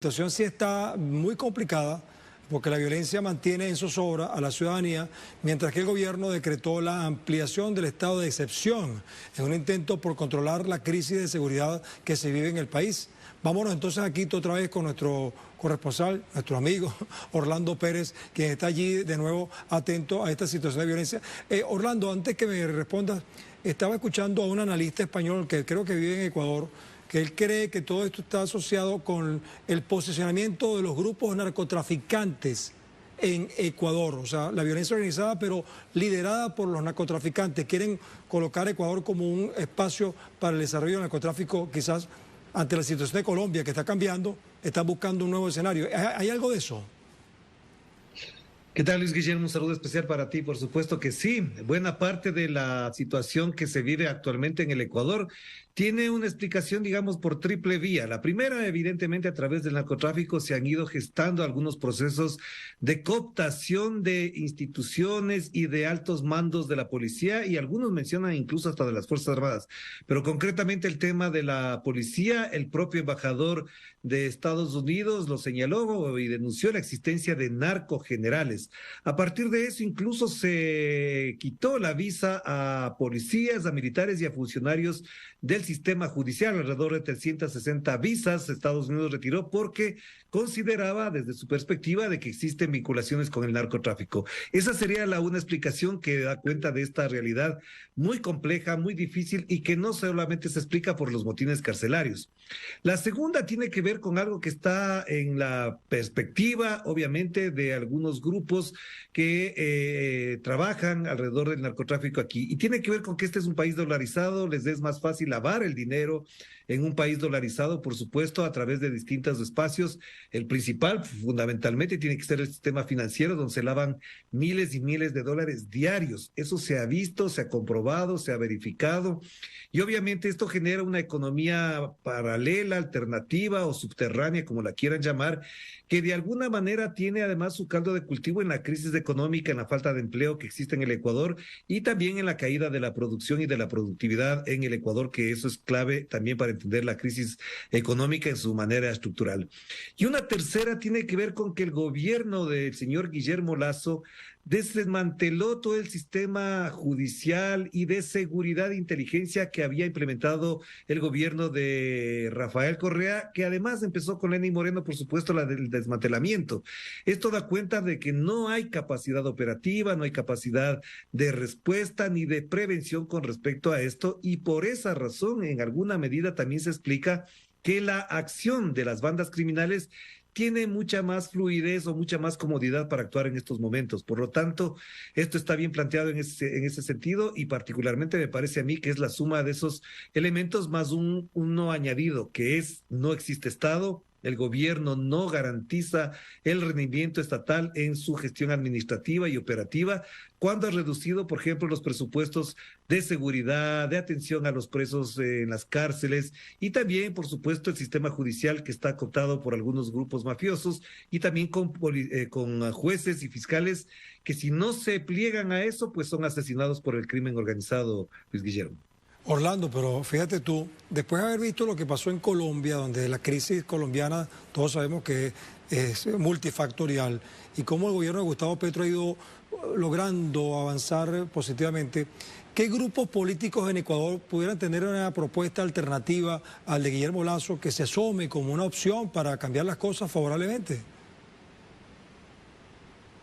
La situación sí está muy complicada porque la violencia mantiene en zozobra a la ciudadanía, mientras que el gobierno decretó la ampliación del estado de excepción en un intento por controlar la crisis de seguridad que se vive en el país. Vámonos entonces aquí otra vez con nuestro corresponsal, nuestro amigo Orlando Pérez, quien está allí de nuevo atento a esta situación de violencia. Orlando, antes que me respondas, estaba escuchando a un analista español que creo que vive en Ecuador, que él cree que todo esto está asociado con el posicionamiento de los grupos narcotraficantes en Ecuador. O sea, la violencia organizada, pero liderada por los narcotraficantes. Quieren colocar a Ecuador como un espacio para el desarrollo del narcotráfico, quizás ante la situación de Colombia, que está cambiando, están buscando un nuevo escenario. ¿Hay algo de eso? ¿Qué tal, Luis Guillermo? Un saludo especial para ti, por supuesto que sí. Buena parte de la situación que se vive actualmente en el Ecuador tiene una explicación, digamos, por triple vía. La primera, evidentemente, a través del narcotráfico se han ido gestando algunos procesos de cooptación de instituciones y de altos mandos de la policía, y algunos mencionan incluso hasta de las Fuerzas Armadas. Pero concretamente el tema de la policía, el propio embajador de Estados Unidos lo señaló y denunció la existencia de narcogenerales. A partir de eso, incluso se quitó la visa a policías, a militares y a funcionarios del sistema judicial. Alrededor de 360 visas Estados Unidos retiró porque consideraba desde su perspectiva de que existen vinculaciones con el narcotráfico. Esa sería una explicación que da cuenta de esta realidad muy compleja, muy difícil, y que no solamente se explica por los motines carcelarios. La segunda tiene que ver con algo que está en la perspectiva, obviamente, de algunos grupos que trabajan alrededor del narcotráfico aquí, y tiene que ver con que este es un país dolarizado, les es más fácil lavar el dinero en un país dolarizado, por supuesto, a través de distintos espacios. El principal, fundamentalmente, tiene que ser el sistema financiero, donde se lavan miles y miles de dólares diarios. Eso se ha visto, se ha comprobado, se ha verificado, y obviamente esto genera una economía paralela, alternativa o subterránea, como la quieran llamar, que de alguna manera tiene además su caldo de cultivo en la crisis económica, en la falta de empleo que existe en el Ecuador, y también en la caída de la producción y de la productividad en el Ecuador, que eso es clave también para entender la crisis económica en su manera estructural. Y una tercera tiene que ver con que el gobierno del señor Guillermo Lasso desmanteló todo el sistema judicial y de seguridad e inteligencia que había implementado el gobierno de Rafael Correa, que además empezó con Lenín Moreno, por supuesto, la del desmantelamiento. Esto da cuenta de que no hay capacidad operativa, no hay capacidad de respuesta ni de prevención con respecto a esto, y por esa razón, en alguna medida, también se explica que la acción de las bandas criminales tiene mucha más fluidez o mucha más comodidad para actuar en estos momentos. Por lo tanto, esto está bien planteado en ese sentido, y particularmente me parece a mí que es la suma de esos elementos más uno añadido, que es: no existe Estado. El gobierno no garantiza el rendimiento estatal en su gestión administrativa y operativa, cuando ha reducido, por ejemplo, los presupuestos de seguridad, de atención a los presos en las cárceles, y también, por supuesto, el sistema judicial, que está cooptado por algunos grupos mafiosos, y también con jueces y fiscales que, si no se pliegan a eso, pues son asesinados por el crimen organizado, Luis Guillermo. Orlando, pero fíjate tú, después de haber visto lo que pasó en Colombia, donde la crisis colombiana, todos sabemos que es multifactorial, y cómo el gobierno de Gustavo Petro ha ido logrando avanzar positivamente, ¿qué grupos políticos en Ecuador pudieran tener una propuesta alternativa al de Guillermo Lasso que se asome como una opción para cambiar las cosas favorablemente?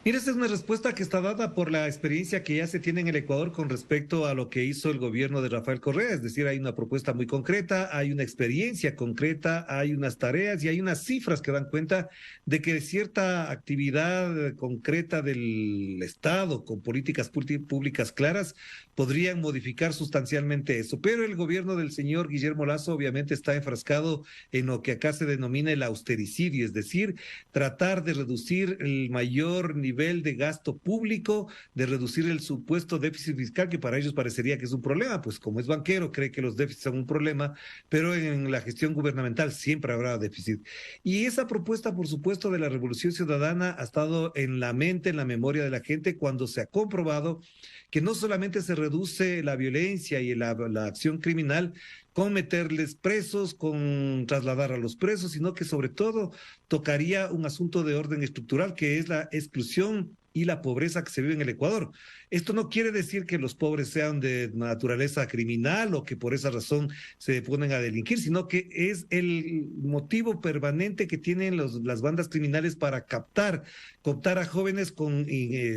Mira, esta es una respuesta que está dada por la experiencia que ya se tiene en el Ecuador con respecto a lo que hizo el gobierno de Rafael Correa. Es decir, hay una propuesta muy concreta, hay una experiencia concreta, hay unas tareas y hay unas cifras que dan cuenta de que cierta actividad concreta del Estado con políticas públicas claras podrían modificar sustancialmente eso. Pero el gobierno del señor Guillermo Lasso obviamente está enfrascado en lo que acá se denomina el austericidio, es decir, tratar de reducir el mayor nivel de gasto público, de reducir el supuesto déficit fiscal, que para ellos parecería que es un problema, pues como es banquero cree que los déficits son un problema, pero en la gestión gubernamental siempre habrá déficit. Y esa propuesta, por supuesto, de la Revolución Ciudadana ha estado en la mente, en la memoria de la gente, cuando se ha comprobado que no solamente se reduce la violencia y la acción criminal, con meterles presos, con trasladar a los presos, sino que sobre todo tocaría un asunto de orden estructural, que es la exclusión y la pobreza que se vive en el Ecuador. Esto no quiere decir que los pobres sean de naturaleza criminal o que por esa razón se ponen a delinquir, sino que es el motivo permanente que tienen las bandas criminales para cooptar a jóvenes con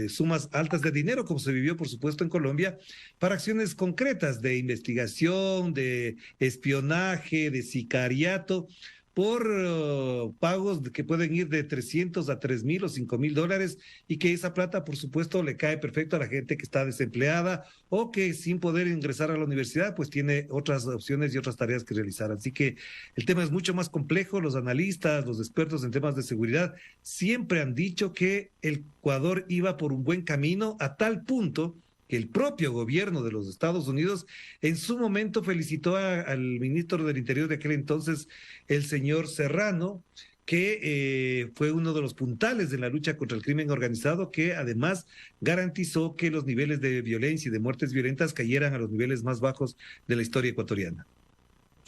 sumas altas de dinero, como se vivió, por supuesto, en Colombia, para acciones concretas de investigación, de espionaje, de sicariato, por pagos que pueden ir de 300 a 3,000 o 5,000 dólares, y que esa plata, por supuesto, le cae perfecto a la gente que está desempleada o que sin poder ingresar a la universidad, pues tiene otras opciones y otras tareas que realizar. Así que el tema es mucho más complejo. Los analistas, los expertos en temas de seguridad siempre han dicho que el Ecuador iba por un buen camino, a tal punto que el propio gobierno de los Estados Unidos en su momento felicitó al ministro del Interior de aquel entonces, el señor Serrano, que fue uno de los puntales de la lucha contra el crimen organizado, que además garantizó que los niveles de violencia y de muertes violentas cayeran a los niveles más bajos de la historia ecuatoriana.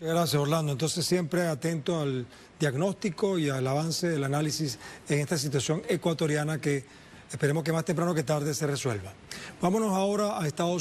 Muchas gracias, Orlando. Entonces, siempre atento al diagnóstico y al avance del análisis en esta situación ecuatoriana que esperemos que más temprano que tarde se resuelva. Vámonos ahora a Estados Unidos.